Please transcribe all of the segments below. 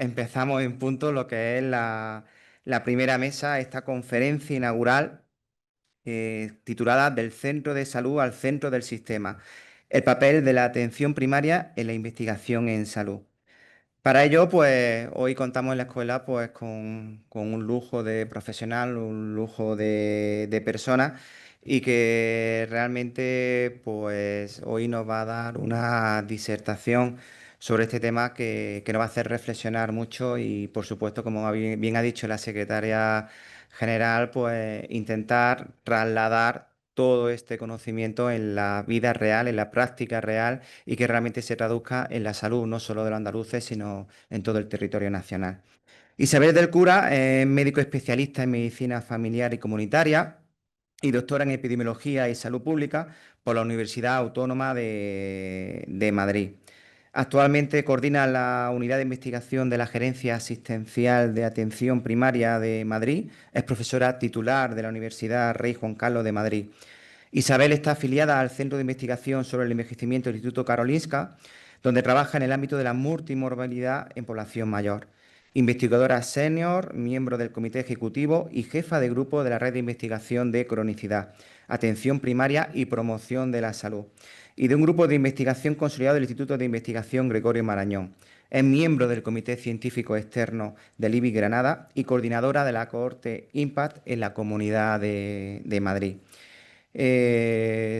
empezamos en punto lo que es la primera mesa, esta conferencia inaugural titulada Del centro de salud al centro del sistema, el papel de la atención primaria en la investigación en salud. Para ello, pues hoy contamos en la escuela pues, con un lujo de profesional, un lujo de personas y que realmente pues hoy nos va a dar una disertación sobre este tema que nos va a hacer reflexionar mucho y por supuesto, como bien ha dicho la secretaria general, pues intentar trasladar todo este conocimiento en la vida real, en la práctica real y que realmente se traduzca en la salud, no solo de los andaluces, sino en todo el territorio nacional. Isabel del Cura es médico especialista en medicina familiar y comunitaria y doctora en epidemiología y salud pública por la Universidad Autónoma de Madrid. Actualmente coordina la unidad de investigación de la Gerencia Asistencial de Atención Primaria de Madrid. Es profesora titular de la Universidad Rey Juan Carlos de Madrid. Isabel está afiliada al Centro de Investigación sobre el Envejecimiento del Instituto Karolinska, donde trabaja en el ámbito de la multimorbilidad en población mayor. Investigadora senior, miembro del Comité Ejecutivo y jefa de grupo de la Red de Investigación de Cronicidad, Atención Primaria y Promoción de la Salud, y de un grupo de investigación consolidado del Instituto de Investigación Gregorio Marañón. Es miembro del Comité Científico Externo del IBI Granada y coordinadora de la cohorte Impact en la Comunidad de Madrid.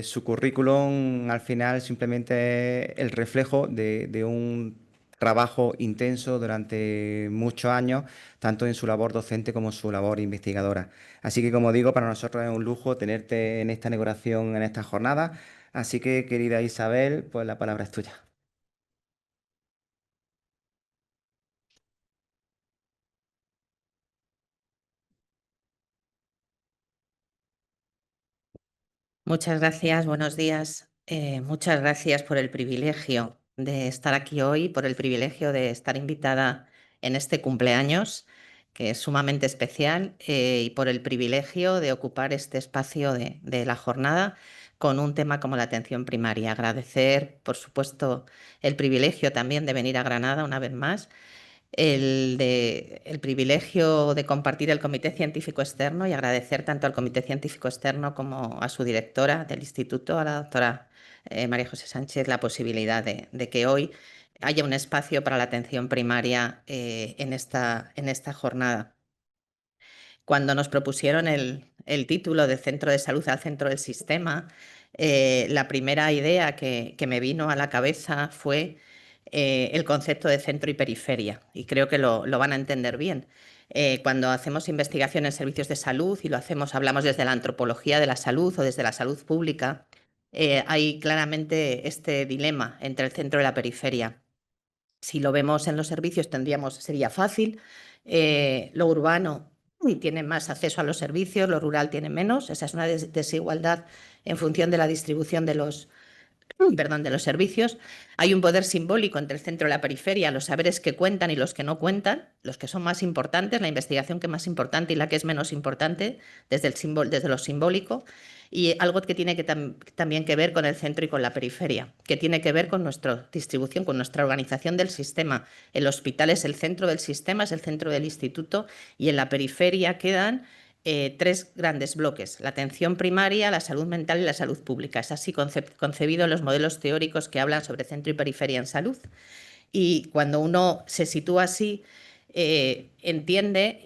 Su currículum al final simplemente es el reflejo de un trabajo intenso durante muchos años, tanto en su labor docente como en su labor investigadora. Así que, como digo, para nosotros es un lujo tenerte en esta inauguración, en esta jornada. Así que, querida Isabel, pues la palabra es tuya. Muchas gracias, buenos días. Muchas gracias por el privilegio de estar aquí hoy, por el privilegio de estar invitada en este cumpleaños, que es sumamente especial, y por el privilegio de ocupar este espacio de la jornada con un tema como la atención primaria. Agradecer, por supuesto, el privilegio también de venir a Granada una vez más, el privilegio de compartir el Comité Científico Externo y agradecer tanto al Comité Científico Externo como a su directora del instituto, a la doctora María José Sánchez, la posibilidad de que hoy haya un espacio para la atención primaria en esta jornada. Cuando nos propusieron el título de Centro de Salud al Centro del Sistema, la primera idea que me vino a la cabeza fue el concepto de centro y periferia, y creo que lo van a entender bien. Cuando hacemos investigación en servicios de salud y lo hacemos, hablamos desde la antropología de la salud o desde la salud pública, hay claramente este dilema entre el centro y la periferia. Si lo vemos en los servicios, sería fácil. Lo urbano y tiene más acceso a los servicios, lo rural tiene menos. Esa es una desigualdad en función de la distribución de los servicios. Hay un poder simbólico entre el centro y la periferia, los saberes que cuentan y los que no cuentan, los que son más importantes, la investigación que es más importante y la que es menos importante desde lo simbólico, y algo que tiene también que ver con el centro y con la periferia, que tiene que ver con nuestra distribución, con nuestra organización del sistema. El hospital es el centro del sistema, es el centro del instituto, y en la periferia quedan tres grandes bloques: la atención primaria, la salud mental y la salud pública. Es así concebido en los modelos teóricos que hablan sobre centro y periferia en salud. Y cuando uno se sitúa así, entiende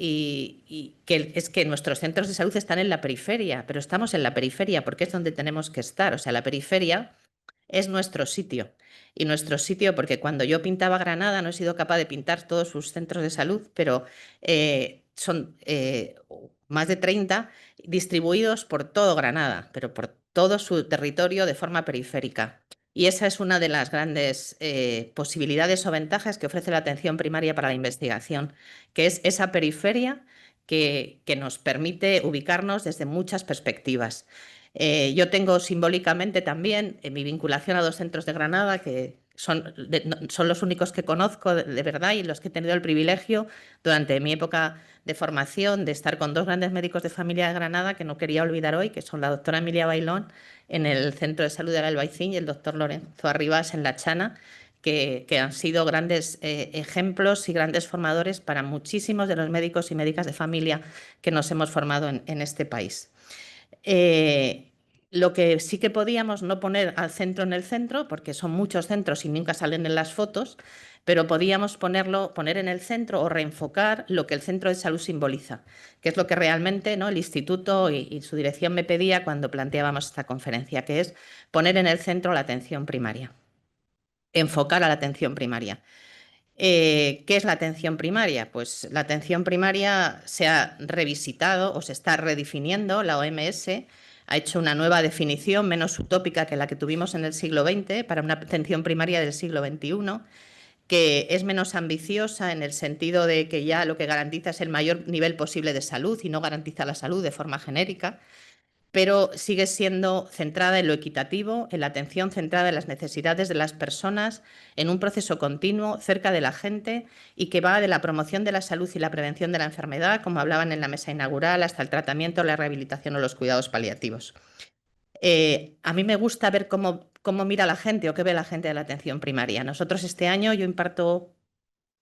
que nuestros centros de salud están en la periferia, pero estamos en la periferia porque es donde tenemos que estar. O sea, la periferia es nuestro sitio. Y nuestro sitio, porque cuando yo pintaba Granada no he sido capaz de pintar todos sus centros de salud, pero son más de 30 distribuidos por todo Granada, pero por todo su territorio de forma periférica. Y esa es una de las grandes posibilidades o ventajas que ofrece la atención primaria para la investigación, que es esa periferia que nos permite ubicarnos desde muchas perspectivas. Yo tengo simbólicamente también mi vinculación a dos centros de Granada que son los únicos que conozco de verdad y los que he tenido el privilegio durante mi época de formación de estar con dos grandes médicos de familia de Granada que no quería olvidar hoy, que son la doctora Emilia Bailón en el Centro de Salud de Albaicín y el doctor Lorenzo Arribas en La Chana, que han sido grandes ejemplos y grandes formadores para muchísimos de los médicos y médicas de familia que nos hemos formado en este país. Eh, lo que sí que podíamos no poner al centro en el centro, porque son muchos centros y nunca salen en las fotos, pero podíamos poner en el centro o reenfocar lo que el centro de salud simboliza, que es lo que realmente, ¿no?, el instituto y su dirección me pedía cuando planteábamos esta conferencia, que es poner en el centro la atención primaria, enfocar a la atención primaria. ¿Qué es la atención primaria? Pues la atención primaria se ha revisitado o se está redefiniendo. La OMS ha hecho una nueva definición menos utópica que la que tuvimos en el siglo XX para una atención primaria del siglo XXI, que es menos ambiciosa en el sentido de que ya lo que garantiza es el mayor nivel posible de salud y no garantiza la salud de forma genérica, pero sigue siendo centrada en lo equitativo, en la atención centrada en las necesidades de las personas, en un proceso continuo, cerca de la gente y que va de la promoción de la salud y la prevención de la enfermedad, como hablaban en la mesa inaugural, hasta el tratamiento, la rehabilitación o los cuidados paliativos. A mí me gusta ver cómo mira la gente o qué ve la gente de la atención primaria. Nosotros este año yo imparto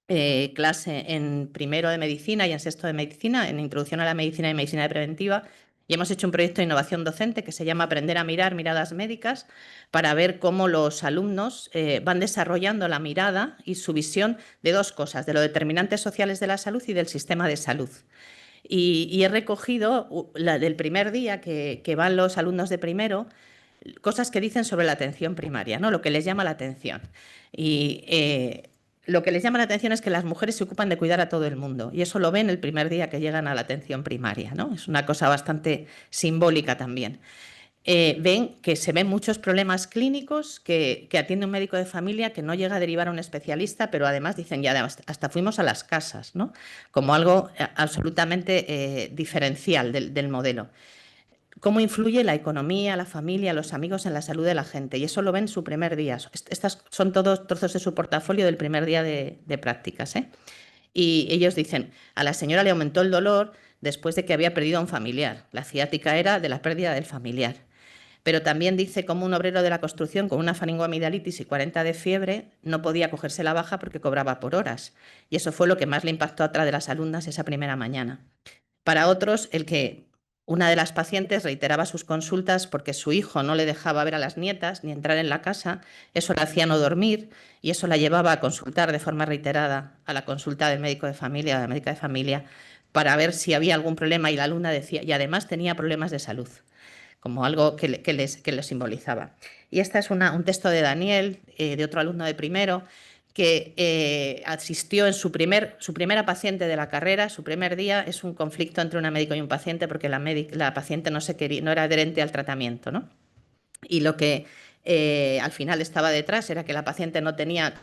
clase en primero de medicina y en sexto de medicina, en introducción a la medicina y medicina preventiva, y hemos hecho un proyecto de innovación docente que se llama Aprender a mirar, miradas médicas, para ver cómo los alumnos van desarrollando la mirada y su visión de dos cosas, de los determinantes sociales de la salud y del sistema de salud. Y he recogido del primer día que van los alumnos de primero, cosas que dicen sobre la atención primaria, ¿no?, lo que les llama la atención. Y lo que les llama la atención es que las mujeres se ocupan de cuidar a todo el mundo, y eso lo ven el primer día que llegan a la atención primaria, ¿no? Es una cosa bastante simbólica también. Ven que se ven muchos problemas clínicos que atiende un médico de familia que no llega a derivar a un especialista, pero además dicen, ya hasta fuimos a las casas, ¿no?, como algo absolutamente diferencial del modelo. Cómo influye la economía, la familia, los amigos en la salud de la gente. Y eso lo ven su primer día. Estas son todos trozos de su portafolio del primer día de prácticas, ¿eh? Y ellos dicen, a la señora le aumentó el dolor después de que había perdido a un familiar. La ciática era de la pérdida del familiar. Pero también dice cómo un obrero de la construcción con una faringoamidalitis y 40 de fiebre no podía cogerse la baja porque cobraba por horas. Y eso fue lo que más le impactó a otra de las alumnas esa primera mañana. Para otros, el que una de las pacientes reiteraba sus consultas porque su hijo no le dejaba ver a las nietas ni entrar en la casa, eso la hacía no dormir y eso la llevaba a consultar de forma reiterada a la consulta del médico de familia o de la médica de familia para ver si había algún problema, y la alumna decía, y además tenía problemas de salud, como algo que les simbolizaba. Y este es un texto de Daniel, de otro alumno de primero, que asistió en su primera paciente de la carrera. Su primer día es un conflicto entre una médico y un paciente porque la paciente no era adherente al tratamiento, ¿no? Y lo que al final estaba detrás era que la paciente no tenía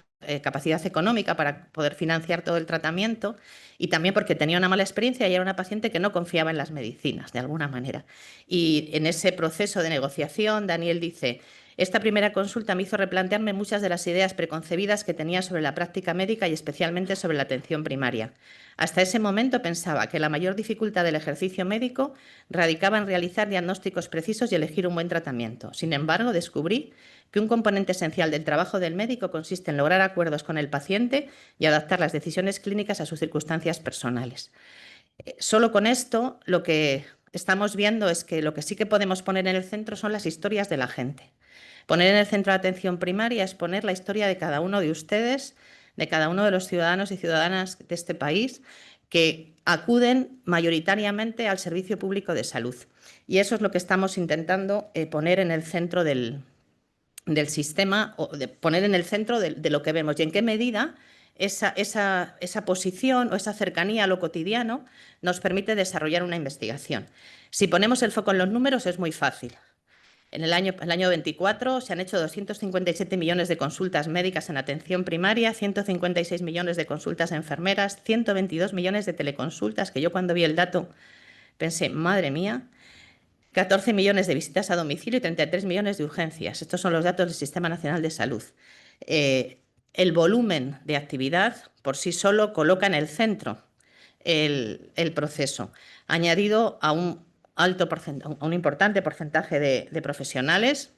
capacidad económica para poder financiar todo el tratamiento, y también porque tenía una mala experiencia y era una paciente que no confiaba en las medicinas de alguna manera. Y en ese proceso de negociación, Daniel dice, esta primera consulta me hizo replantearme muchas de las ideas preconcebidas que tenía sobre la práctica médica y especialmente sobre la atención primaria. Hasta ese momento pensaba que la mayor dificultad del ejercicio médico radicaba en realizar diagnósticos precisos y elegir un buen tratamiento. Sin embargo, descubrí que un componente esencial del trabajo del médico consiste en lograr acuerdos con el paciente y adaptar las decisiones clínicas a sus circunstancias personales. Solo con esto lo que estamos viendo es que lo que sí que podemos poner en el centro son las historias de la gente. Poner en el centro de atención primaria es poner la historia de cada uno de ustedes, de cada uno de los ciudadanos y ciudadanas de este país que acuden mayoritariamente al servicio público de salud. Y eso es lo que estamos intentando poner en el centro del sistema, o de poner en el centro de lo que vemos, y en qué medida esa posición o esa cercanía a lo cotidiano nos permite desarrollar una investigación. Si ponemos el foco en los números es muy fácil. En el año 24 se han hecho 257 millones de consultas médicas en atención primaria, 156 millones de consultas a enfermeras, 122 millones de teleconsultas, que yo cuando vi el dato pensé, madre mía, 14 millones de visitas a domicilio y 33 millones de urgencias. Estos son los datos del Sistema Nacional de Salud. El volumen de actividad por sí solo coloca en el centro el proceso, añadido a un importante porcentaje de profesionales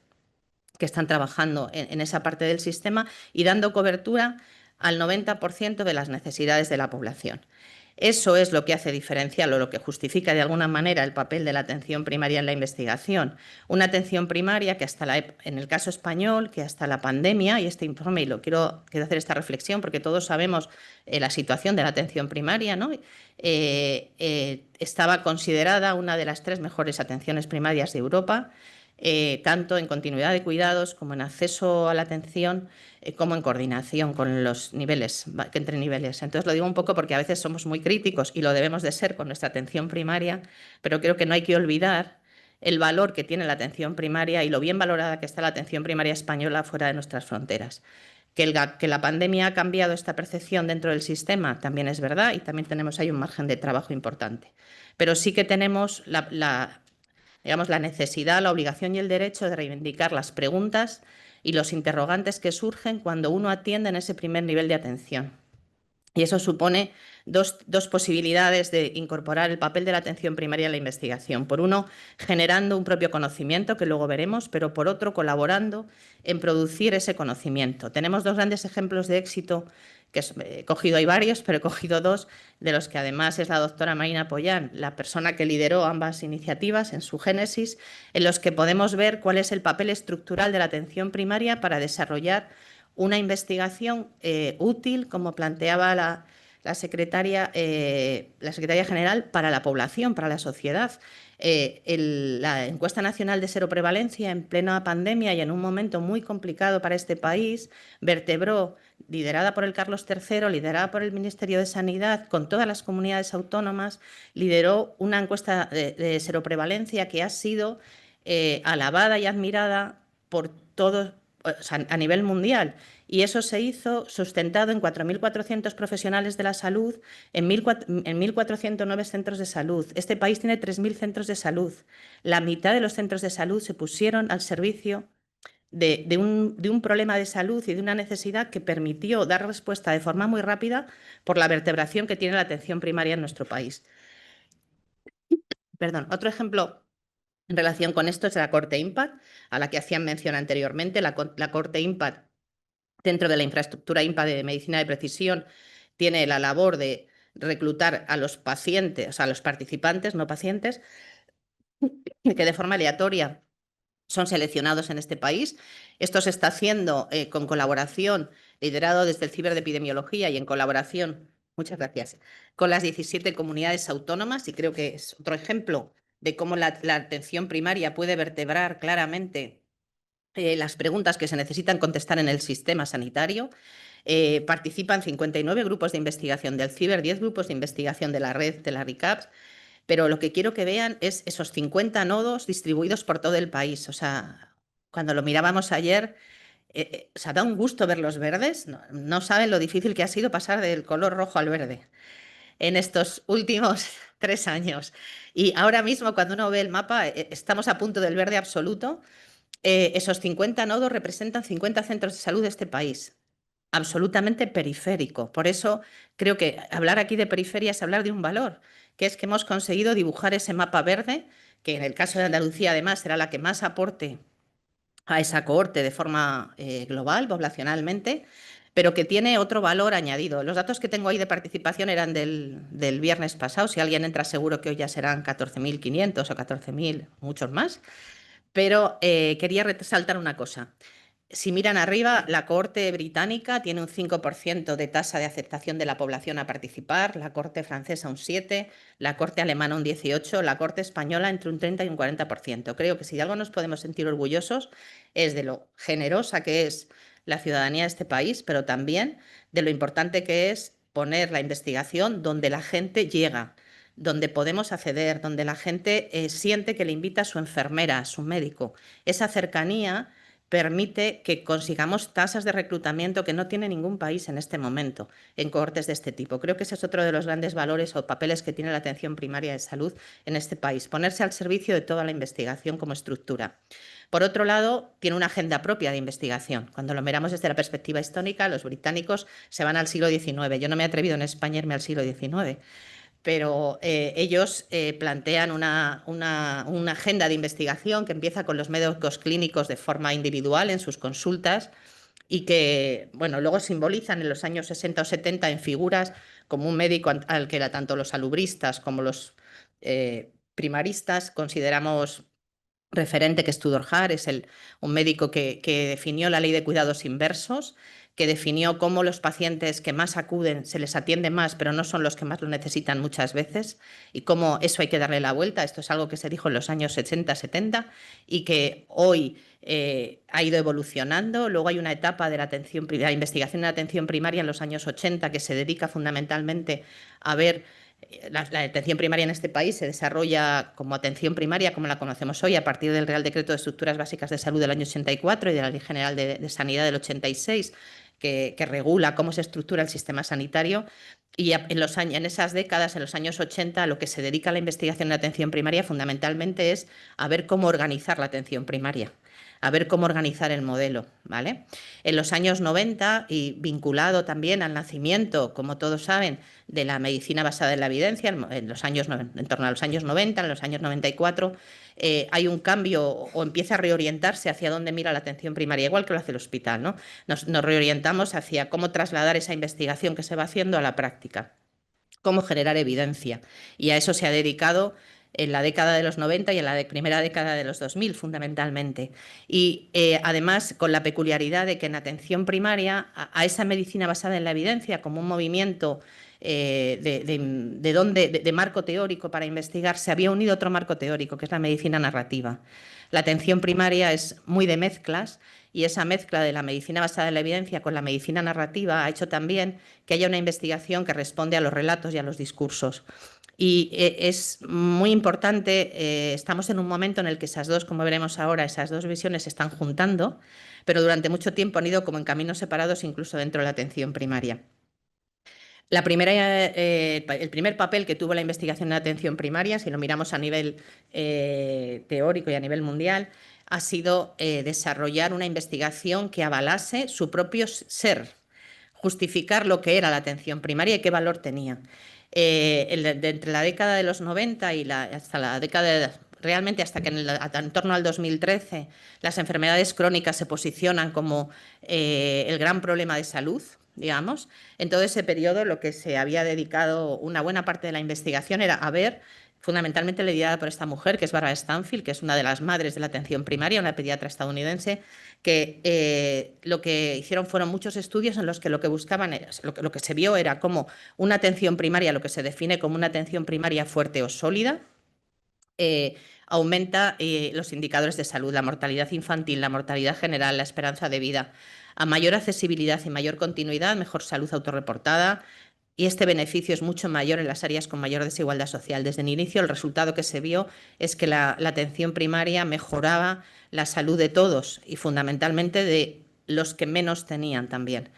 que están trabajando en esa parte del sistema y dando cobertura al 90% de las necesidades de la población. Eso es lo que hace diferencial o lo que justifica de alguna manera el papel de la atención primaria en la investigación. Una atención primaria que en el caso español, que hasta la pandemia, y este informe, y quiero hacer esta reflexión porque todos sabemos la situación de la atención primaria, ¿no? Estaba considerada una de las 3 mejores atenciones primarias de Europa, tanto en continuidad de cuidados como en acceso a la atención, como en coordinación con los niveles, entre niveles. Entonces lo digo un poco porque a veces somos muy críticos y lo debemos de ser con nuestra atención primaria, pero creo que no hay que olvidar el valor que tiene la atención primaria y lo bien valorada que está la atención primaria española fuera de nuestras fronteras. Que la pandemia ha cambiado esta percepción dentro del sistema también es verdad y también tenemos ahí un margen de trabajo importante. Pero sí que tenemos digamos, la necesidad, la obligación y el derecho de reivindicar las preguntas y los interrogantes que surgen cuando uno atiende en ese primer nivel de atención. Y eso supone dos posibilidades de incorporar el papel de la atención primaria en la investigación. Por uno, generando un propio conocimiento, que luego veremos, pero por otro, colaborando en producir ese conocimiento. Tenemos 2 grandes ejemplos de éxito, que he cogido, hay varios, pero he cogido 2, de los que además es la doctora Marina Pollán, la persona que lideró ambas iniciativas en su génesis, en los que podemos ver cuál es el papel estructural de la atención primaria para desarrollar una investigación útil, como planteaba la secretaria general, para la población, para la sociedad. La encuesta nacional de seroprevalencia en plena pandemia y en un momento muy complicado para este país vertebró, liderada por el Carlos III, liderada por el Ministerio de Sanidad, con todas las comunidades autónomas, lideró una encuesta de seroprevalencia que ha sido alabada y admirada por todos, o sea, a nivel mundial. Y eso se hizo sustentado en 4.400 profesionales de la salud, en 1.409 centros de salud. Este país tiene 3.000 centros de salud. La mitad de los centros de salud se pusieron al servicio de un problema de salud y de una necesidad que permitió dar respuesta de forma muy rápida por la vertebración que tiene la atención primaria en nuestro país. Perdón, otro ejemplo en relación con esto es la Corte IMPACT, a la que hacían mención anteriormente. La Corte IMPACT, dentro de la infraestructura IMPA de medicina de precisión, tiene la labor de reclutar a los pacientes, o sea, a los participantes, no pacientes, que de forma aleatoria son seleccionados en este país. Esto se está haciendo con colaboración, liderado desde el Ciber de Epidemiología y en colaboración, muchas gracias, con las 17 comunidades autónomas, y creo que es otro ejemplo de cómo la atención primaria puede vertebrar claramente las preguntas que se necesitan contestar en el sistema sanitario. Participan 59 grupos de investigación del CIBER, 10 grupos de investigación de la red de la RICAPS, pero lo que quiero que vean es esos 50 nodos distribuidos por todo el país. O sea, cuando lo mirábamos ayer, o sea, da un gusto ver los verdes. No saben lo difícil que ha sido pasar del color rojo al verde en estos últimos 3 años. Y ahora mismo, cuando uno ve el mapa, estamos a punto del verde absoluto. Esos 50 nodos representan 50 centros de salud de este país, absolutamente periférico. Por eso creo que hablar aquí de periferia es hablar de un valor, que es que hemos conseguido dibujar ese mapa verde, que en el caso de Andalucía además será la que más aporte a esa cohorte de forma global, poblacionalmente, pero que tiene otro valor añadido. Los datos que tengo ahí de participación eran del viernes pasado. Si alguien entra, seguro que hoy ya serán 14.500 o 14.000, muchos más. Pero quería resaltar una cosa. Si miran arriba, la cohorte británica tiene un 5% de tasa de aceptación de la población a participar, la cohorte francesa un 7%, la cohorte alemana un 18%, la cohorte española entre un 30 y un 40%. Creo que si de algo nos podemos sentir orgullosos es de lo generosa que es la ciudadanía de este país, pero también de lo importante que es poner la investigación donde la gente llega, donde podemos acceder, donde la gente siente que le invita a su enfermera, a su médico. Esa cercanía permite que consigamos tasas de reclutamiento que no tiene ningún país en este momento en cohortes de este tipo. Creo que ese es otro de los grandes valores o papeles que tiene la atención primaria de salud en este país, ponerse al servicio de toda la investigación como estructura. Por otro lado, tiene una agenda propia de investigación. Cuando lo miramos desde la perspectiva histórica, los británicos se van al siglo XIX. Yo no me he atrevido en España a irme al siglo XIX. pero ellos plantean una agenda de investigación que empieza con los médicos clínicos de forma individual en sus consultas y que, bueno, luego simbolizan en los años 60 o 70 en figuras como un médico al que tanto los salubristas como los primaristas consideramos referente, que es Tudor Haar, es un médico que definió la ley de cuidados inversos, que definió cómo los pacientes que más acuden se les atiende más, pero no son los que más lo necesitan muchas veces, y cómo eso hay que darle la vuelta. Esto es algo que se dijo en los años 60, 70 y que hoy ha ido evolucionando. Luego hay una etapa de la investigación en la atención primaria en los años 80 que se dedica fundamentalmente a ver la atención primaria en este país se desarrolla como atención primaria, como la conocemos hoy, a partir del Real Decreto de Estructuras Básicas de Salud del año 84 y de la Ley General de Sanidad del 86, que regula cómo se estructura el sistema sanitario. Y en esas décadas, en los años 80, lo que se dedica a la investigación en la atención primaria fundamentalmente es a ver cómo organizar la atención primaria, a ver cómo organizar el modelo, ¿vale? En los años 90, y vinculado también al nacimiento, como todos saben, de la medicina basada en la evidencia, en torno a los años 90, en los años 94, hay un cambio o empieza a reorientarse hacia dónde mira la atención primaria, igual que lo hace el hospital, ¿no? Nos reorientamos hacia cómo trasladar esa investigación que se va haciendo a la práctica, cómo generar evidencia. Y a eso se ha dedicado en la década de los 90 y en la primera década de los 2000, fundamentalmente. Y además, con la peculiaridad de que en atención primaria, a esa medicina basada en la evidencia, como un movimiento de marco teórico para investigar, se había unido otro marco teórico, que es la medicina narrativa. La atención primaria es muy de mezclas y esa mezcla de la medicina basada en la evidencia con la medicina narrativa ha hecho también que haya una investigación que responde a los relatos y a los discursos. Y es muy importante, estamos en un momento en el que esas dos, como veremos ahora, esas dos visiones se están juntando, pero durante mucho tiempo han ido como en caminos separados, incluso dentro de la atención primaria. El primer papel que tuvo la investigación en atención primaria, si lo miramos a nivel teórico y a nivel mundial, ha sido desarrollar una investigación que avalase su propio ser, justificar lo que era la atención primaria y qué valor tenía. Entre la década de los 90 y hasta la década realmente hasta que en torno al 2013 las enfermedades crónicas se posicionan como el gran problema de salud, digamos. En todo ese periodo lo que se había dedicado una buena parte de la investigación era a ver, fundamentalmente liderada por esta mujer, que es Barbara Stanfield, que es una de las madres de la atención primaria, una pediatra estadounidense, que lo que hicieron fueron muchos estudios en los que lo que buscaban, lo que se vio era como una atención primaria, lo que se define como una atención primaria fuerte o sólida, aumenta los indicadores de salud, la mortalidad infantil, la mortalidad general, la esperanza de vida. A mayor accesibilidad y mayor continuidad, mejor salud autorreportada, y este beneficio es mucho mayor en las áreas con mayor desigualdad social. Desde el inicio, el resultado que se vio es que la atención primaria mejoraba la salud de todos y fundamentalmente de los que menos tenían también.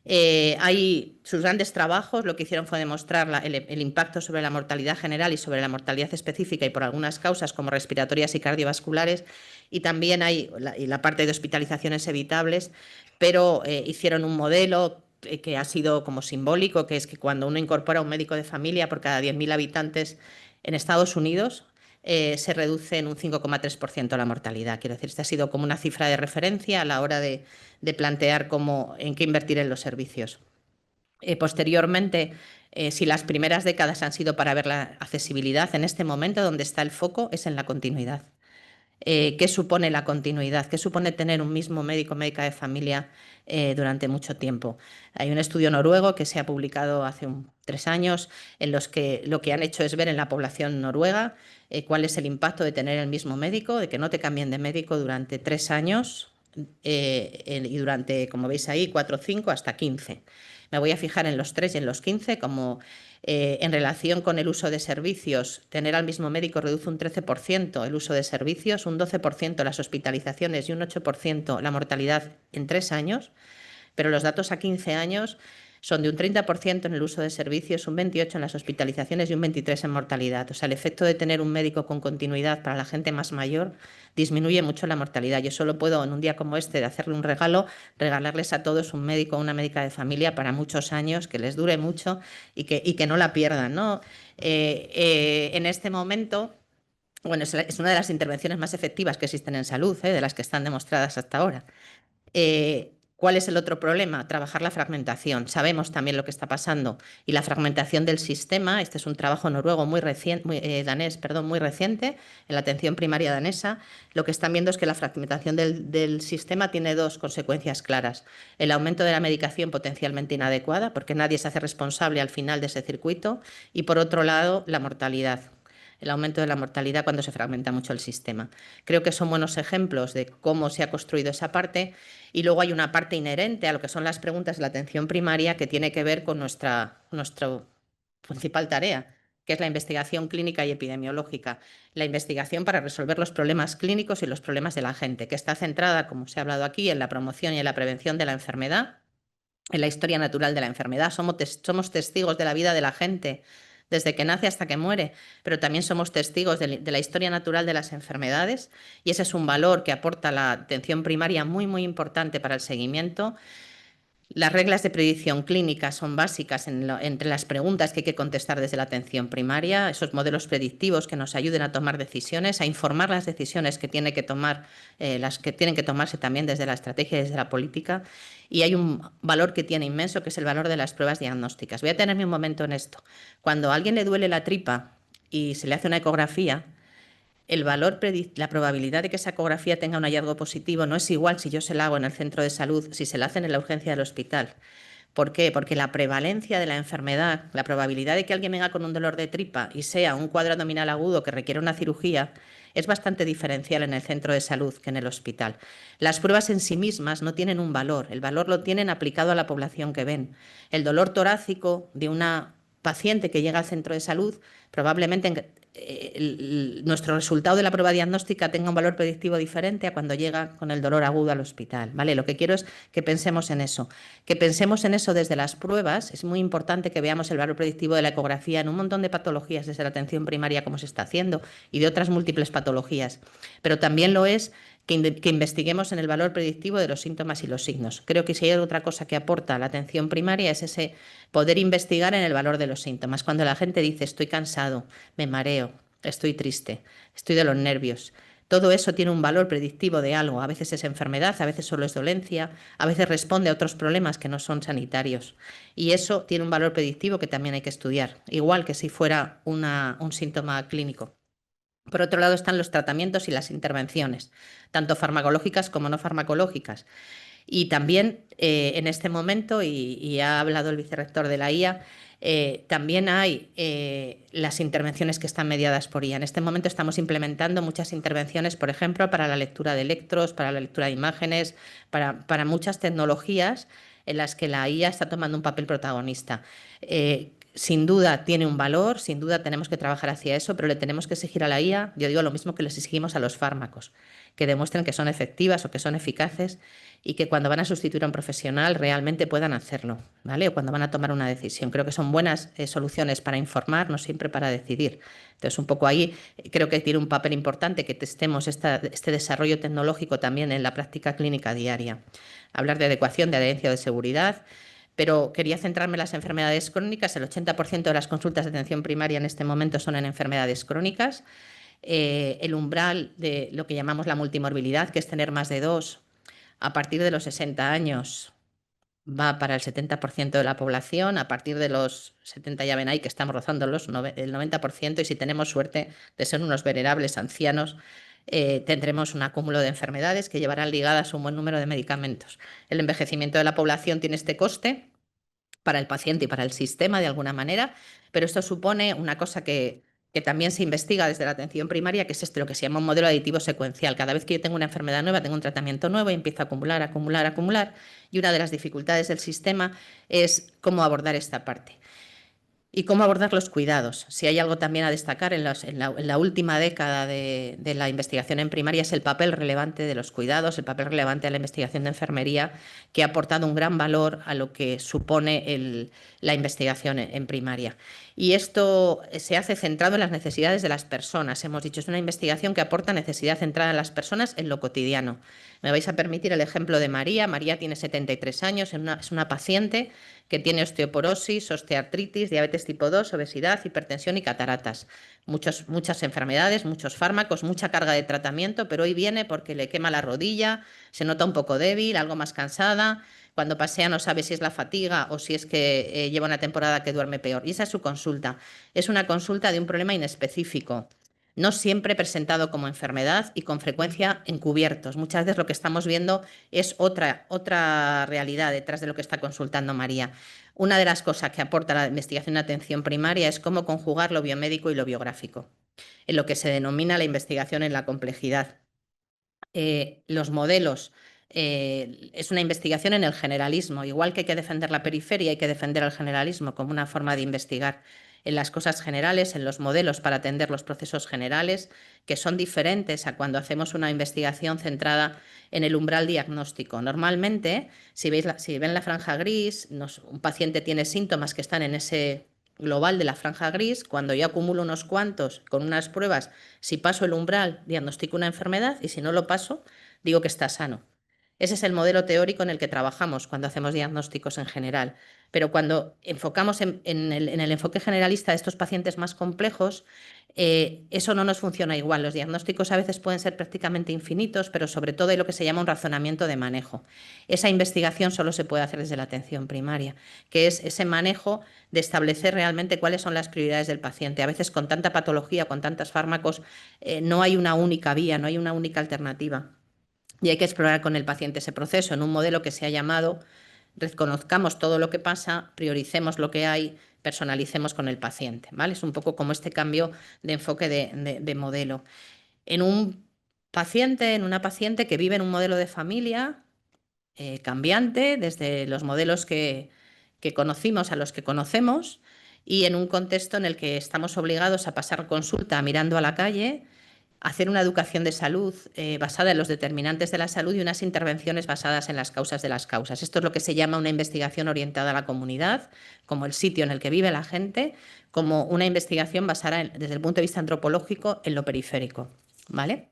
Sus grandes trabajos lo que hicieron fue demostrar el impacto sobre la mortalidad general y sobre la mortalidad específica y por algunas causas como respiratorias y cardiovasculares, y también hay la parte de hospitalizaciones evitables, pero hicieron un modelo que ha sido como simbólico, que es que cuando uno incorpora un médico de familia por cada 10.000 habitantes en Estados Unidos, se reduce en un 5,3% la mortalidad. Quiero decir, esta ha sido como una cifra de referencia a la hora de plantear en qué invertir en los servicios. Posteriormente, si las primeras décadas han sido para ver la accesibilidad, en este momento donde está el foco es en la continuidad. ¿Qué supone la continuidad? ¿Qué supone tener un mismo médico o médica de familia durante mucho tiempo? Hay un estudio noruego que se ha publicado hace 3 años en los que lo que han hecho es ver en la población noruega cuál es el impacto de tener el mismo médico, de que no te cambien de médico durante 3 años y durante, como veis ahí, 4, 5 hasta 15. Me voy a fijar en los 3 y en los 15 como en relación con el uso de servicios. Tener al mismo médico reduce un 13% el uso de servicios, un 12% las hospitalizaciones y un 8% la mortalidad en 3 años. Pero los datos a 15 años son de un 30% en el uso de servicios, un 28% en las hospitalizaciones y un 23% en mortalidad. O sea, el efecto de tener un médico con continuidad para la gente más mayor disminuye mucho la mortalidad. Yo solo puedo, en un día como este, de hacerle un regalo, regalarles a todos un médico o una médica de familia para muchos años, que les dure mucho y que no la pierdan, ¿no? En este momento... Bueno, es una de las intervenciones más efectivas que existen en salud, de las que están demostradas hasta ahora. ¿Cuál es el otro problema? Trabajar la fragmentación. Sabemos también lo que está pasando y la fragmentación del sistema. Este es un trabajo noruego muy reciente, danés, perdón, muy reciente en la atención primaria danesa. Lo que están viendo es que la fragmentación del sistema tiene dos consecuencias claras: el aumento de la medicación potencialmente inadecuada, porque nadie se hace responsable al final de ese circuito, y por otro lado, la mortalidad. El aumento de la mortalidad cuando se fragmenta mucho el sistema. Creo que son buenos ejemplos de cómo se ha construido esa parte. Y luego hay una parte inherente a lo que son las preguntas de la atención primaria que tiene que ver con nuestra principal tarea, que es la investigación clínica y epidemiológica. La investigación para resolver los problemas clínicos y los problemas de la gente, que está centrada, como se ha hablado aquí, en la promoción y en la prevención de la enfermedad, en la historia natural de la enfermedad. Somos testigos de la vida de la gente desde que nace hasta que muere, pero también somos testigos de la historia natural de las enfermedades, y ese es un valor que aporta la atención primaria muy, muy importante para el seguimiento. Las reglas de predicción clínica son básicas entre las preguntas que hay que contestar desde la atención primaria, esos modelos predictivos que nos ayuden a tomar decisiones, a informar las decisiones que tiene que tomar, las que tienen que tomarse también desde la estrategia y desde la política. Y hay un valor que tiene inmenso, que es el valor de las pruebas diagnósticas. Voy a tenerme un momento en esto. Cuando a alguien le duele la tripa y se le hace una ecografía, la probabilidad de que esa ecografía tenga un hallazgo positivo no es igual si yo se la hago en el centro de salud, si se la hacen en la urgencia del hospital. ¿Por qué? Porque la prevalencia de la enfermedad, la probabilidad de que alguien venga con un dolor de tripa y sea un cuadro abdominal agudo que requiere una cirugía, es bastante diferencial en el centro de salud que en el hospital. Las pruebas en sí mismas no tienen un valor, el valor lo tienen aplicado a la población que ven. El dolor torácico de una paciente que llega al centro de salud, probablemente nuestro resultado de la prueba diagnóstica tenga un valor predictivo diferente a cuando llega con el dolor agudo al hospital, ¿vale? Lo que quiero es que pensemos en eso, desde las pruebas. Es muy importante que veamos el valor predictivo de la ecografía en un montón de patologías desde la atención primaria, como se está haciendo, y de otras múltiples patologías, pero también lo es que investiguemos en el valor predictivo de los síntomas y los signos. Creo que si hay otra cosa que aporta la atención primaria es ese poder investigar en el valor de los síntomas. Cuando la gente dice estoy cansado, me mareo, estoy triste, estoy de los nervios, todo eso tiene un valor predictivo de algo. A veces es enfermedad, a veces solo es dolencia, a veces responde a otros problemas que no son sanitarios. Y eso tiene un valor predictivo que también hay que estudiar, igual que si fuera un síntoma clínico. Por otro lado están los tratamientos y las intervenciones, tanto farmacológicas como no farmacológicas. Y también en este momento, y ha hablado el vicerrector de la IA, también hay las intervenciones que están mediadas por IA. En este momento estamos implementando muchas intervenciones, por ejemplo, para la lectura de electros, para la lectura de imágenes, para muchas tecnologías en las que la IA está tomando un papel protagonista. Sin duda tiene un valor, sin duda tenemos que trabajar hacia eso, pero le tenemos que exigir a la IA, yo digo lo mismo que les exigimos a los fármacos, que demuestren que son efectivas o que son eficaces, y que cuando van a sustituir a un profesional realmente puedan hacerlo, ¿vale? O cuando van a tomar una decisión. Creo que son buenas soluciones para informar, no siempre para decidir. Entonces, un poco ahí creo que tiene un papel importante que testemos este desarrollo tecnológico también en la práctica clínica diaria. Hablar de adecuación, de adherencia o de seguridad. Pero quería centrarme en las enfermedades crónicas. El 80% de las consultas de atención primaria en este momento son en enfermedades crónicas. El umbral de lo que llamamos la multimorbilidad, que es tener más de dos, a partir de los 60 años va para el 70% de la población. A partir de los 70 ya ven ahí que estamos rozando el 90%, y si tenemos suerte de ser unos venerables ancianos, tendremos un acúmulo de enfermedades que llevarán ligadas un buen número de medicamentos. El envejecimiento de la población tiene este coste para el paciente y para el sistema de alguna manera, pero esto supone una cosa que también se investiga desde la atención primaria, que es lo que se llama un modelo aditivo secuencial. Cada vez que yo tengo una enfermedad nueva, tengo un tratamiento nuevo y empiezo a acumular, acumular, acumular, y una de las dificultades del sistema es cómo abordar esta parte. Y cómo abordar los cuidados. Si hay algo también a destacar en la última década de la investigación en primaria es el papel relevante de los cuidados, el papel relevante de la investigación de enfermería, que ha aportado un gran valor a lo que supone la investigación en primaria. Y esto se hace centrado en las necesidades de las personas. Hemos dicho, es una investigación que aporta necesidad centrada en las personas en lo cotidiano. Me vais a permitir el ejemplo de María. María tiene 73 años, es una paciente que tiene osteoporosis, osteoartritis, diabetes tipo 2, obesidad, hipertensión y cataratas. Muchas enfermedades, muchos fármacos, mucha carga de tratamiento, pero hoy viene porque le quema la rodilla, se nota un poco débil, algo más cansada. Cuando pasea no sabe si es la fatiga o si es que lleva una temporada que duerme peor. Y esa es su consulta. Es una consulta de un problema inespecífico, no siempre presentado como enfermedad y con frecuencia encubiertos. Muchas veces lo que estamos viendo es otra realidad detrás de lo que está consultando María. Una de las cosas que aporta la investigación de atención primaria es cómo conjugar lo biomédico y lo biográfico, en lo que se denomina la investigación en la complejidad. Los modelos. Es una investigación en el generalismo, igual que hay que defender la periferia, hay que defender el generalismo como una forma de investigar en las cosas generales, en los modelos para atender los procesos generales, que son diferentes a cuando hacemos una investigación centrada en el umbral diagnóstico. Normalmente, si ven la franja gris, un paciente tiene síntomas que están en ese global de la franja gris. Cuando yo acumulo unos cuantos con unas pruebas, si paso el umbral, diagnostico una enfermedad, y si no lo paso, digo que está sano. Ese es el modelo teórico en el que trabajamos cuando hacemos diagnósticos en general. Pero cuando enfocamos en el enfoque generalista de estos pacientes más complejos, eso no nos funciona igual. Los diagnósticos a veces pueden ser prácticamente infinitos, pero sobre todo hay lo que se llama un razonamiento de manejo. Esa investigación solo se puede hacer desde la atención primaria, que es ese manejo de establecer realmente cuáles son las prioridades del paciente. A veces con tanta patología, con tantos fármacos, no hay una única vía, no hay una única alternativa. Y hay que explorar con el paciente ese proceso en un modelo que se ha llamado reconozcamos todo lo que pasa, prioricemos lo que hay, personalicemos con el paciente, ¿vale? Es un poco como este cambio de enfoque de modelo. En en una paciente que vive en un modelo de familia cambiante, desde los modelos que conocimos a los que conocemos, y en un contexto en el que estamos obligados a pasar consulta mirando a la calle, hacer una educación de salud basada en los determinantes de la salud y unas intervenciones basadas en las causas de las causas. Esto es lo que se llama una investigación orientada a la comunidad, como el sitio en el que vive la gente, como una investigación basada desde el punto de vista antropológico en lo periférico, ¿vale?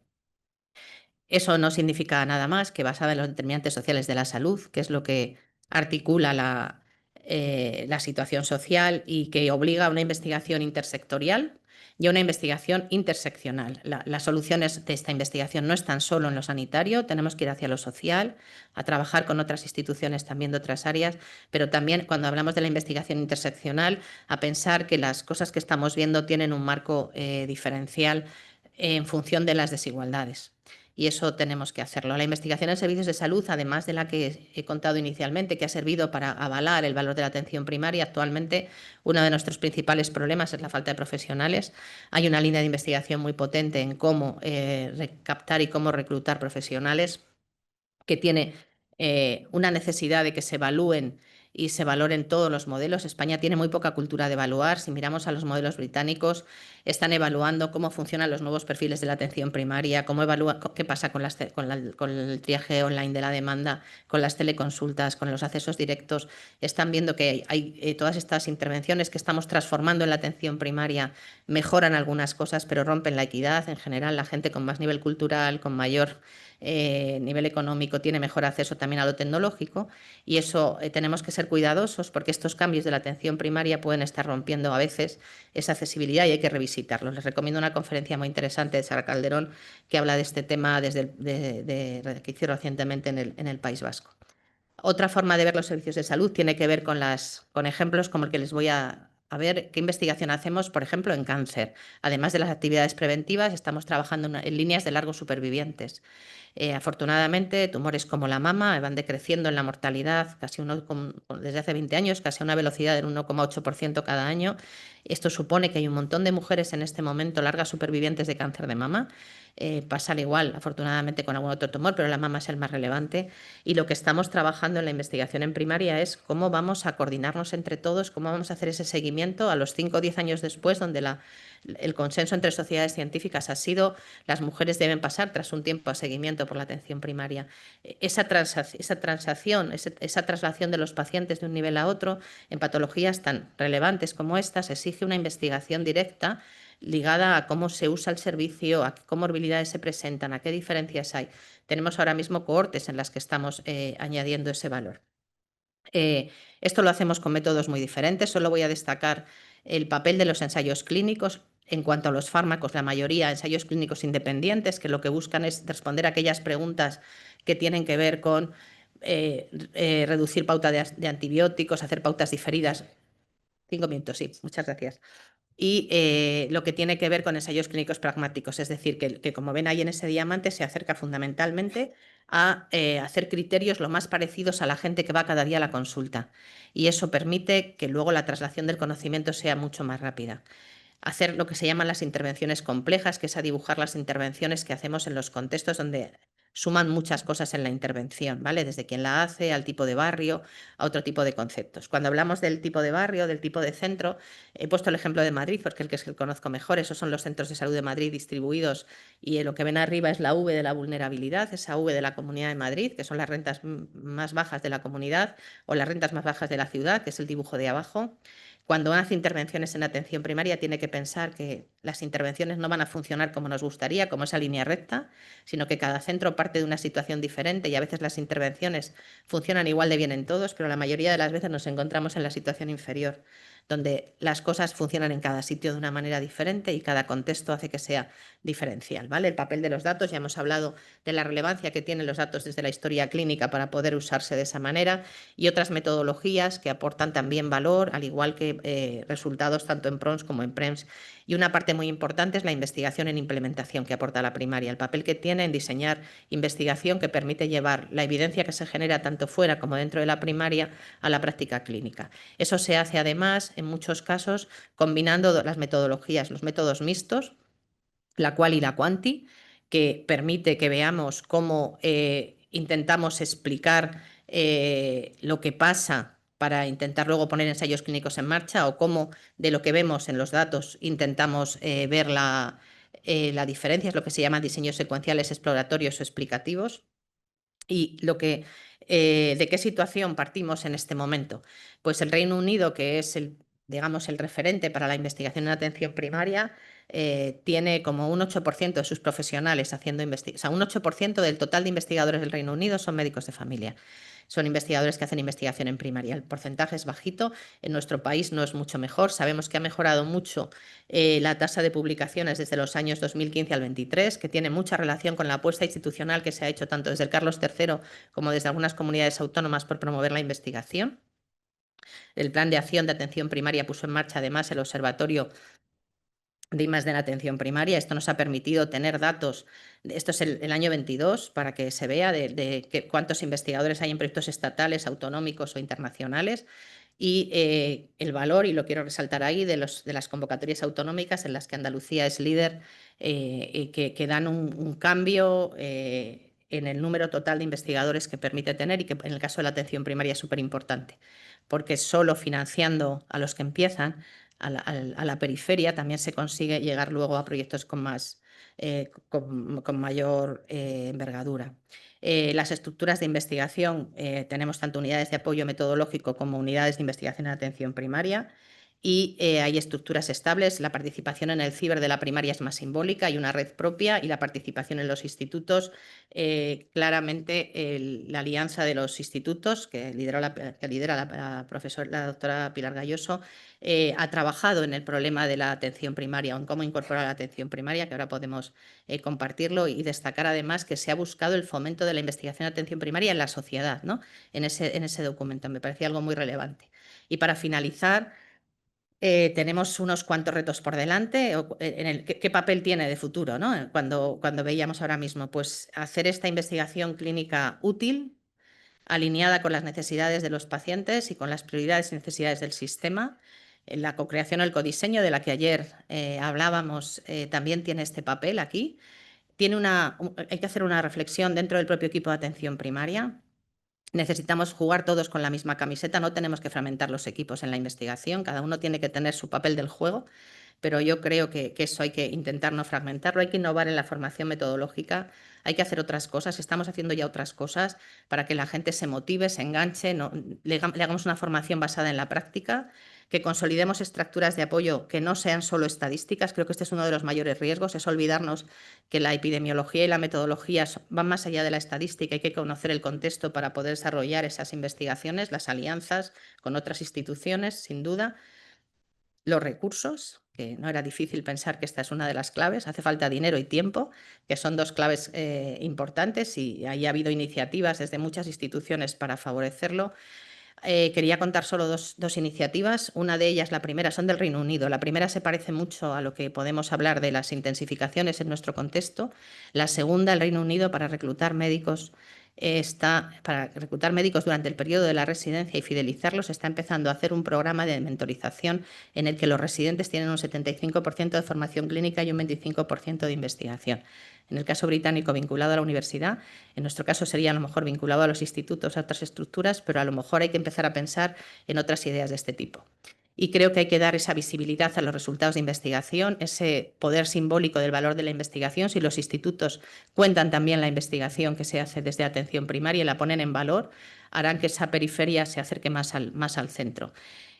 Eso no significa nada más que basada en los determinantes sociales de la salud, que es lo que articula la situación social y que obliga a una investigación intersectorial y a una investigación interseccional. Las soluciones de esta investigación no están solo en lo sanitario, tenemos que ir hacia lo social, a trabajar con otras instituciones también de otras áreas, pero también cuando hablamos de la investigación interseccional, a pensar que las cosas que estamos viendo tienen un marco diferencial en función de las desigualdades. Y eso tenemos que hacerlo. La investigación en servicios de salud, además de la que he contado inicialmente, que ha servido para avalar el valor de la atención primaria, actualmente uno de nuestros principales problemas es la falta de profesionales. Hay una línea de investigación muy potente en cómo captar y cómo reclutar profesionales, que tiene una necesidad de que se evalúen y se valoren todos los modelos. España tiene muy poca cultura de evaluar. Si miramos a los modelos británicos, están evaluando cómo funcionan los nuevos perfiles de la atención primaria, qué pasa con el triaje online de la demanda, con las teleconsultas, con los accesos directos. Están viendo que hay todas estas intervenciones que estamos transformando en la atención primaria, mejoran algunas cosas, pero rompen la equidad. En general, la gente con más nivel cultural, con mayor nivel económico, tiene mejor acceso también a lo tecnológico, y eso tenemos que ser cuidadosos porque estos cambios de la atención primaria pueden estar rompiendo a veces esa accesibilidad y hay que revisitarlos. Les recomiendo una conferencia muy interesante de Sara Calderón que habla de este tema que hizo recientemente en el País Vasco. Otra forma de ver los servicios de salud tiene que ver con ejemplos como el que les voy a ver qué investigación hacemos, por ejemplo, en cáncer. Además de las actividades preventivas, estamos trabajando en líneas de largos supervivientes. Afortunadamente, tumores como la mama van decreciendo en la mortalidad desde hace 20 años, casi a una velocidad del 1,8% cada año, Esto supone que hay un montón de mujeres en este momento largas supervivientes de cáncer de mama. Pasa al igual, afortunadamente, con algún otro tumor, pero la mama es el más relevante. Y lo que estamos trabajando en la investigación en primaria es cómo vamos a coordinarnos entre todos, cómo vamos a hacer ese seguimiento a los 5 o 10 años después, donde el consenso entre sociedades científicas ha sido las mujeres deben pasar tras un tiempo a seguimiento por la atención primaria. Esa transacción, esa traslación de los pacientes de un nivel a otro en patologías tan relevantes como estas exige una investigación directa ligada a cómo se usa el servicio, a qué comorbilidades se presentan, a qué diferencias hay. Tenemos ahora mismo cohortes en las que estamos añadiendo ese valor. Esto lo hacemos con métodos muy diferentes. Solo voy a destacar el papel de los ensayos clínicos. En cuanto a los fármacos, la mayoría ensayos clínicos independientes que lo que buscan es responder a aquellas preguntas que tienen que ver con reducir pauta de antibióticos, hacer pautas diferidas. 5 minutos, sí, muchas gracias. Y lo que tiene que ver con ensayos clínicos pragmáticos, es decir, que como ven ahí en ese diamante se acerca fundamentalmente a hacer criterios lo más parecidos a la gente que va cada día a la consulta. Y eso permite que luego la traslación del conocimiento sea mucho más rápida. Hacer lo que se llaman las intervenciones complejas, que es a dibujar las intervenciones que hacemos en los contextos donde suman muchas cosas en la intervención, ¿vale? Desde quién la hace, al tipo de barrio, a otro tipo de conceptos. Cuando hablamos del tipo de barrio, del tipo de centro, he puesto el ejemplo de Madrid porque es el que conozco mejor. Esos son los centros de salud de Madrid distribuidos y lo que ven arriba es la V de la vulnerabilidad, esa V de la Comunidad de Madrid, que son las rentas más bajas de la comunidad o las rentas más bajas de la ciudad, que es el dibujo de abajo. Cuando hace intervenciones en atención primaria tiene que pensar que las intervenciones no van a funcionar como nos gustaría, como esa línea recta, sino que cada centro parte de una situación diferente y a veces las intervenciones funcionan igual de bien en todos, pero la mayoría de las veces nos encontramos en la situación inferior, donde las cosas funcionan en cada sitio de una manera diferente y cada contexto hace que sea diferencial, ¿vale? El papel de los datos, ya hemos hablado de la relevancia que tienen los datos desde la historia clínica para poder usarse de esa manera y otras metodologías que aportan también valor, al igual que resultados tanto en PRONS como en PREMS. Y una parte muy importante es la investigación en implementación que aporta la primaria, el papel que tiene en diseñar investigación que permite llevar la evidencia que se genera tanto fuera como dentro de la primaria a la práctica clínica. Eso se hace además, en muchos casos, combinando las metodologías, los métodos mixtos, la qual y la quanti, que permite que veamos cómo intentamos explicar lo que pasa para intentar luego poner ensayos clínicos en marcha o cómo de lo que vemos en los datos intentamos ver la diferencia, es lo que se llama diseños secuenciales exploratorios o explicativos. Y ¿de qué situación partimos en este momento? Pues el Reino Unido, que es digamos, el referente para la investigación en atención primaria, tiene como un 8% de sus profesionales haciendo investigación, o sea, un 8% del total de investigadores del Reino Unido son médicos de familia. Son investigadores que hacen investigación en primaria. El porcentaje es bajito, en nuestro país no es mucho mejor. Sabemos que ha mejorado mucho la tasa de publicaciones desde los años 2015 al 23, que tiene mucha relación con la apuesta institucional que se ha hecho tanto desde el Carlos III como desde algunas comunidades autónomas por promover la investigación. El Plan de Acción de Atención Primaria puso en marcha además el Observatorio de I+D en atención primaria. Esto nos ha permitido tener datos, esto es el año 22, para que se vea de cuántos investigadores hay en proyectos estatales, autonómicos o internacionales, y el valor, y lo quiero resaltar ahí, de las convocatorias autonómicas en las que Andalucía es líder, que dan un cambio en el número total de investigadores que permite tener y que en el caso de la atención primaria es súper importante, porque solo financiando a los que empiezan a la periferia también se consigue llegar luego a proyectos con mayor envergadura. Las estructuras de investigación, tenemos tanto unidades de apoyo metodológico como unidades de investigación en atención primaria y hay estructuras estables. La participación en el ciber de la primaria es más simbólica, hay una red propia y la participación en los institutos, claramente la alianza de los institutos que lidera la doctora Pilar Galloso, ha trabajado en el problema de la atención primaria o en cómo incorporar la atención primaria, que ahora podemos compartirlo y destacar además que se ha buscado el fomento de la investigación en atención primaria en la sociedad, ¿no? En ese documento. Me parecía algo muy relevante. Y para finalizar, tenemos unos cuantos retos por delante. ¿Qué papel tiene de futuro, ¿no? Cuando veíamos ahora mismo, pues hacer esta investigación clínica útil, alineada con las necesidades de los pacientes y con las prioridades y necesidades del sistema, La cocreación o el codiseño de la que ayer hablábamos también tiene este papel aquí. Hay que hacer una reflexión dentro del propio equipo de atención primaria. Necesitamos jugar todos con la misma camiseta, no tenemos que fragmentar los equipos en la investigación, cada uno tiene que tener su papel del juego, pero yo creo que eso hay que intentar no fragmentarlo, hay que innovar en la formación metodológica, hay que hacer otras cosas, estamos haciendo ya otras cosas para que la gente se motive, se enganche, le hagamos una formación basada en la práctica, que consolidemos estructuras de apoyo que no sean solo estadísticas. Creo que este es uno de los mayores riesgos, es olvidarnos que la epidemiología y la metodología van más allá de la estadística, hay que conocer el contexto para poder desarrollar esas investigaciones, las alianzas con otras instituciones, sin duda. Los recursos, que no era difícil pensar que esta es una de las claves, hace falta dinero y tiempo, que son dos claves importantes, y ahí ha habido iniciativas desde muchas instituciones para favorecerlo. Quería contar solo dos iniciativas. Una de ellas, la primera, son del Reino Unido. La primera se parece mucho a lo que podemos hablar de las intensificaciones en nuestro contexto. La segunda, el Reino Unido, para reclutar médicos, durante el periodo de la residencia y fidelizarlos, está empezando a hacer un programa de mentorización en el que los residentes tienen un 75% de formación clínica y un 25% de investigación. En el caso británico, vinculado a la universidad. En nuestro caso sería a lo mejor vinculado a los institutos, a otras estructuras, pero a lo mejor hay que empezar a pensar en otras ideas de este tipo. Y creo que hay que dar esa visibilidad a los resultados de investigación, ese poder simbólico del valor de la investigación. Si los institutos cuentan también la investigación que se hace desde atención primaria y la ponen en valor, harán que esa periferia se acerque más al centro.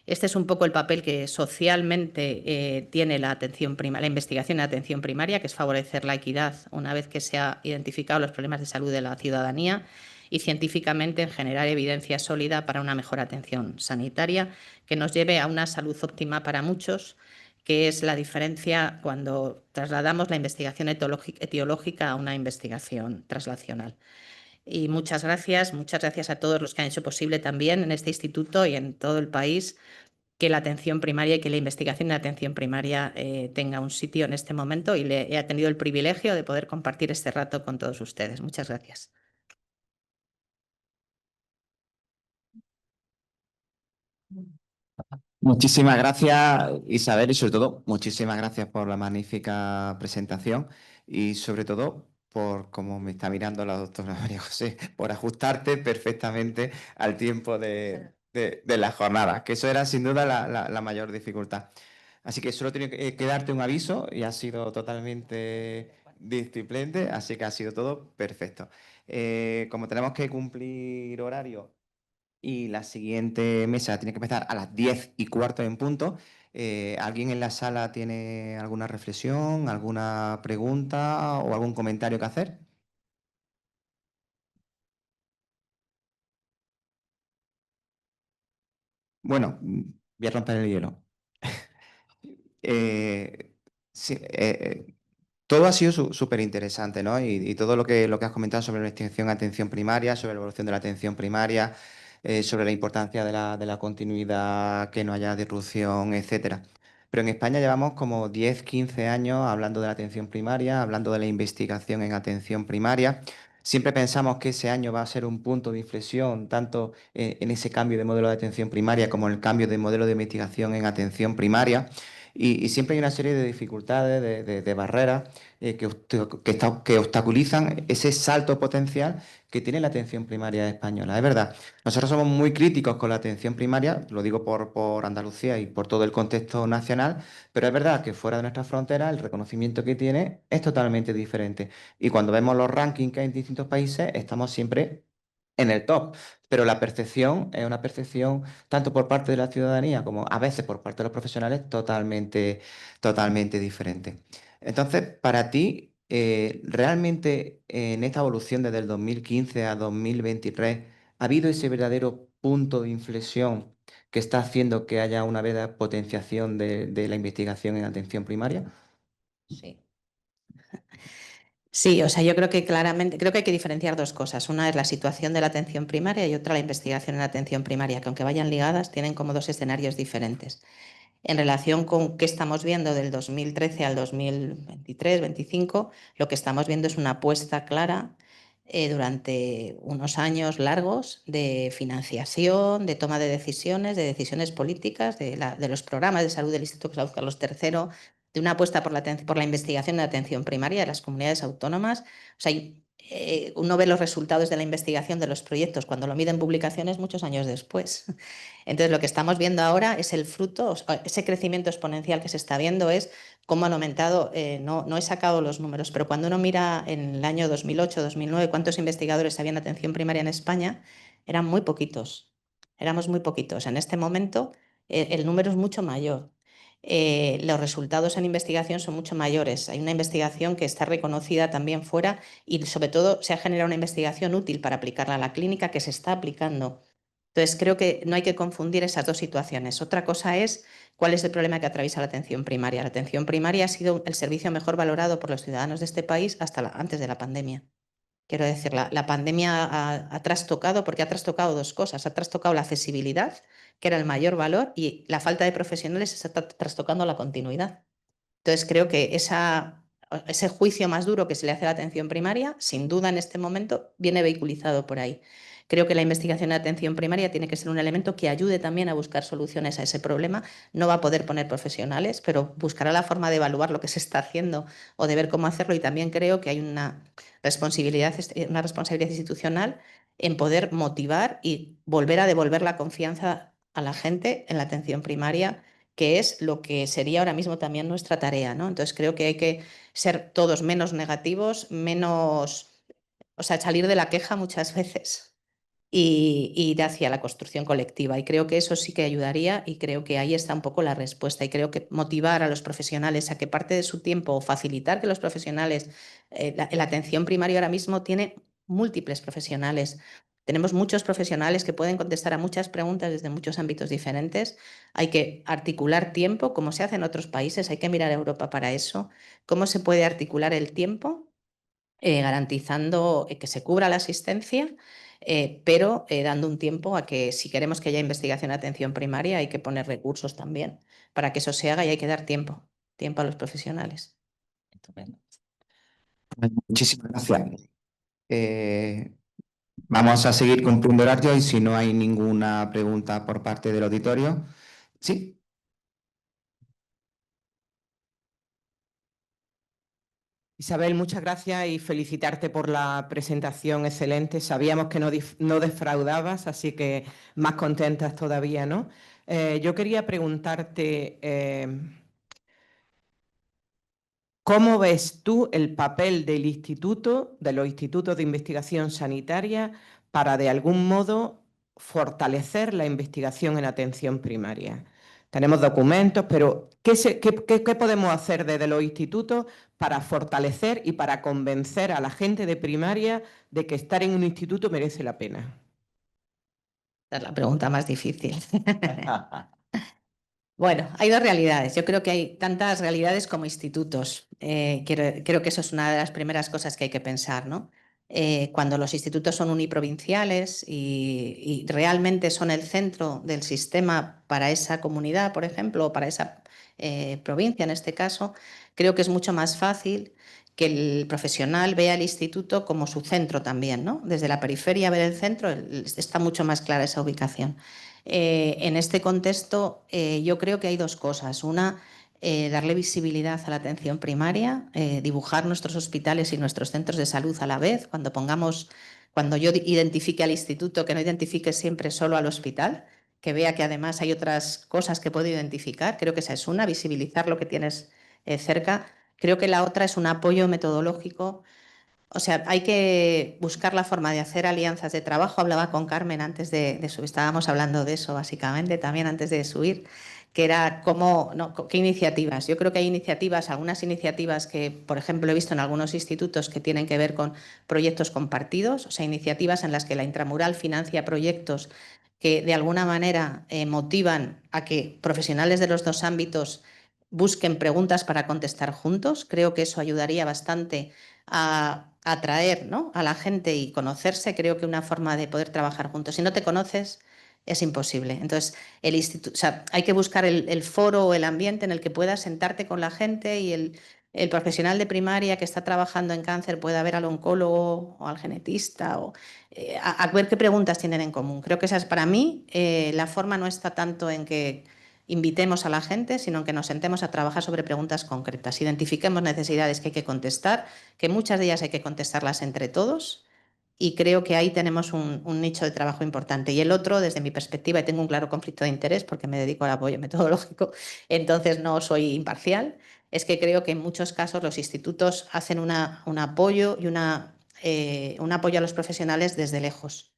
Este es un poco el papel que socialmente tiene la investigación en atención primaria, que es favorecer la equidad una vez que se han identificado los problemas de salud de la ciudadanía, y científicamente en generar evidencia sólida para una mejor atención sanitaria que nos lleve a una salud óptima para muchos, que es la diferencia cuando trasladamos la investigación etiológica a una investigación translacional. Y muchas gracias a todos los que han hecho posible también en este instituto y en todo el país que la atención primaria y que la investigación en atención primaria tenga un sitio en este momento, y he tenido el privilegio de poder compartir este rato con todos ustedes. Muchas gracias. Muchísimas gracias, Isabel, y sobre todo, muchísimas gracias por la magnífica presentación y sobre todo por, como me está mirando la doctora María José, por ajustarte perfectamente al tiempo de la jornada, que eso era sin duda la mayor dificultad. Así que solo tengo que darte un aviso y ha sido totalmente disciplinante, así que ha sido todo perfecto. Como tenemos que cumplir horario y la siguiente mesa tiene que empezar a las 10:15 en punto. ¿Alguien en la sala tiene alguna reflexión, alguna pregunta o algún comentario que hacer? Bueno, voy a romper el hielo. Eh, sí, todo ha sido súper interesante, ¿no? Y todo lo que has comentado sobre la investigación en atención primaria, sobre la evolución de la atención primaria, sobre la importancia de la continuidad, que no haya disrupción, etcétera. Pero en España llevamos como 10, 15 años hablando de la atención primaria, hablando de la investigación en atención primaria. Siempre pensamos que ese año va a ser un punto de inflexión, tanto en ese cambio de modelo de atención primaria como en el cambio de modelo de investigación en atención primaria. Y siempre hay una serie de dificultades, de barreras que obstaculizan ese salto potencial que tiene la atención primaria española. Es verdad, nosotros somos muy críticos con la atención primaria, lo digo por Andalucía y por todo el contexto nacional, pero es verdad que fuera de nuestras fronteras el reconocimiento que tiene es totalmente diferente. Y cuando vemos los rankings que hay en distintos países, estamos siempre en el top. Pero la percepción es una percepción tanto por parte de la ciudadanía como a veces por parte de los profesionales totalmente diferente. Entonces, para ti, realmente en esta evolución desde el 2015 a 2023, ¿ha habido ese verdadero punto de inflexión que está haciendo que haya una verdadera potenciación de la investigación en atención primaria? Sí. Sí, o sea, yo creo que claramente, creo que hay que diferenciar dos cosas. Una es la situación de la atención primaria y otra la investigación en atención primaria, que aunque vayan ligadas, tienen como dos escenarios diferentes. En relación con qué estamos viendo del 2013 al 2023-25, lo que estamos viendo es una apuesta clara durante unos años largos de financiación, de toma de decisiones políticas, de los programas de salud del Instituto Salud Carlos III, de una apuesta por la investigación de atención primaria de las comunidades autónomas. O sea, uno ve los resultados de la investigación de los proyectos cuando lo miden publicaciones muchos años después. Entonces, lo que estamos viendo ahora es el fruto, o sea, ese crecimiento exponencial que se está viendo es cómo han aumentado. No he sacado los números, pero cuando uno mira en el año 2008-2009 cuántos investigadores había en atención primaria en España, eran muy poquitos. Éramos muy poquitos. En este momento el número es mucho mayor. Los resultados en investigación son mucho mayores. Hay una investigación que está reconocida también fuera y sobre todo se ha generado una investigación útil para aplicarla a la clínica que se está aplicando. Entonces, creo que no hay que confundir esas dos situaciones. Otra cosa es cuál es el problema que atraviesa la atención primaria. La atención primaria ha sido el servicio mejor valorado por los ciudadanos de este país hasta antes de la pandemia. Quiero decir, la pandemia ha trastocado, porque ha trastocado dos cosas. Ha trastocado la accesibilidad, que era el mayor valor, y la falta de profesionales está trastocando la continuidad. Entonces, creo que ese juicio más duro que se le hace a la atención primaria, sin duda en este momento, viene vehiculizado por ahí. Creo que la investigación de atención primaria tiene que ser un elemento que ayude también a buscar soluciones a ese problema. No va a poder poner profesionales, pero buscará la forma de evaluar lo que se está haciendo o de ver cómo hacerlo. Y también creo que hay una responsabilidad institucional en poder motivar y volver a devolver la confianza a la gente en la atención primaria, que es lo que sería ahora mismo también nuestra tarea, ¿no? Entonces creo que hay que ser todos menos negativos, o sea, salir de la queja muchas veces y ir hacia la construcción colectiva. Y creo que eso sí que ayudaría y creo que ahí está un poco la respuesta. Y creo que motivar a los profesionales a que parte de su tiempo o facilitar que los profesionales, la atención primaria ahora mismo tiene múltiples profesionales. Tenemos muchos profesionales que pueden contestar a muchas preguntas desde muchos ámbitos diferentes. Hay que articular tiempo, como se hace en otros países. Hay que mirar a Europa para eso. ¿Cómo se puede articular el tiempo? Garantizando que se cubra la asistencia, pero dando un tiempo a que si queremos que haya investigación en atención primaria hay que poner recursos también para que eso se haga y hay que dar tiempo a los profesionales. Estupendo. Muchísimas gracias. Eh, Vamos a seguir cumpliendo horario y si no hay ninguna pregunta por parte del auditorio. Sí. Isabel, muchas gracias y felicitarte por la presentación excelente. Sabíamos que no defraudabas, así que más contentas todavía, ¿no? Yo quería preguntarte, ¿cómo ves tú el papel del instituto, de los institutos de investigación sanitaria, para de algún modo fortalecer la investigación en atención primaria? Tenemos documentos, pero ¿qué podemos hacer desde los institutos para fortalecer y para convencer a la gente de primaria de que estar en un instituto merece la pena? Esa es la pregunta más difícil. Bueno, hay dos realidades. Yo creo que hay tantas realidades como institutos. Creo que eso es una de las primeras cosas que hay que pensar, ¿no? Cuando los institutos son uniprovinciales y realmente son el centro del sistema para esa comunidad, por ejemplo, o para esa provincia en este caso, creo que es mucho más fácil que el profesional vea el instituto como su centro también, ¿no? Desde la periferia ver el centro está mucho más clara esa ubicación. En este contexto, yo creo que hay dos cosas. Una, darle visibilidad a la atención primaria, dibujar nuestros hospitales y nuestros centros de salud a la vez. Cuando yo identifique al instituto, que no identifique siempre solo al hospital, que vea que además hay otras cosas que puedo identificar. Creo que esa es una, visibilizar lo que tienes cerca. Creo que la otra es un apoyo metodológico. O sea, hay que buscar la forma de hacer alianzas de trabajo. Hablaba con Carmen antes de subir, estábamos hablando de eso básicamente también antes de subir, que era cómo, no, qué iniciativas. Yo creo que hay iniciativas, algunas iniciativas que, por ejemplo, he visto en algunos institutos que tienen que ver con proyectos compartidos, o sea, iniciativas en las que la intramural financia proyectos que de alguna manera motivan a que profesionales de los dos ámbitos busquen preguntas para contestar juntos. Creo que eso ayudaría bastante a atraer, ¿no?, a la gente y conocerse. Creo que una forma de poder trabajar juntos. Si no te conoces, es imposible. Entonces, o sea, hay que buscar el foro o el ambiente en el que puedas sentarte con la gente y el profesional de primaria que está trabajando en cáncer pueda ver al oncólogo o al genetista o a ver qué preguntas tienen en común. Creo que esa es para mí, la forma no está tanto en que invitemos a la gente, sino en que nos sentemos a trabajar sobre preguntas concretas, identifiquemos necesidades que hay que contestar, que muchas de ellas hay que contestarlas entre todos. Y creo que ahí tenemos un nicho de trabajo importante. Y el otro, desde mi perspectiva, y tengo un claro conflicto de interés porque me dedico al apoyo metodológico, entonces no soy imparcial, es que creo que en muchos casos los institutos hacen un apoyo y un apoyo a los profesionales desde lejos.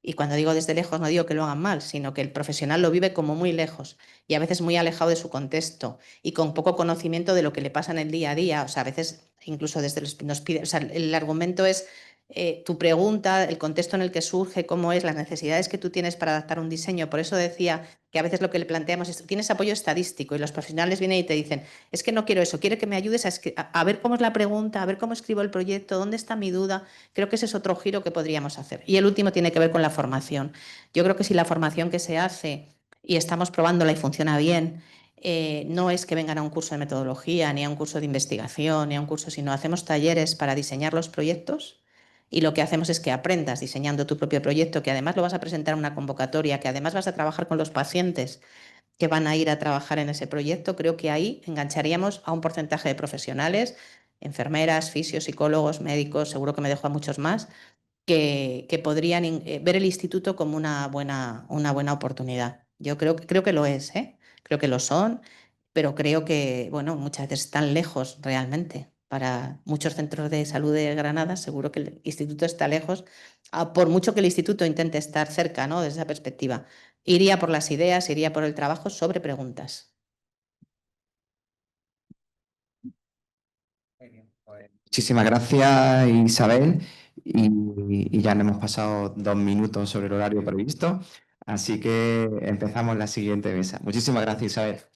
Y cuando digo desde lejos no digo que lo hagan mal, sino que el profesional lo vive como muy lejos y a veces muy alejado de su contexto y con poco conocimiento de lo que le pasa en el día a día. O sea, a veces incluso desde nos pide, o sea, el argumento es tu pregunta, el contexto en el que surge, cómo es, las necesidades que tú tienes para adaptar un diseño. Por eso decía que a veces lo que le planteamos es, tienes apoyo estadístico y los profesionales vienen y te dicen, es que no quiero eso, quiero que me ayudes a ver cómo es la pregunta, a ver cómo escribo el proyecto, dónde está mi duda. Creo que ese es otro giro que podríamos hacer. Y el último tiene que ver con la formación. Yo creo que si la formación que se hace y estamos probándola y funciona bien, no es que vengan a un curso de metodología, ni a un curso de investigación, ni a un curso, sino hacemos talleres para diseñar los proyectos y lo que hacemos es que aprendas diseñando tu propio proyecto, que además lo vas a presentar en una convocatoria, que además vas a trabajar con los pacientes que van a ir a trabajar en ese proyecto. Creo que ahí engancharíamos a un porcentaje de profesionales, enfermeras, fisios, psicólogos, médicos, seguro que me dejo a muchos más, que podrían ver el instituto como una buena oportunidad. Yo creo que lo es, ¿eh? Creo que lo son, pero creo que, bueno, muchas veces están lejos realmente. Para muchos centros de salud de Granada, seguro que el instituto está lejos, por mucho que el instituto intente estar cerca, ¿no? Desde esa perspectiva. Iría por las ideas, iría por el trabajo sobre preguntas. Muchísimas gracias, Isabel. Y ya nos hemos pasado 2 minutos sobre el horario previsto, así que empezamos la siguiente mesa. Muchísimas gracias, Isabel.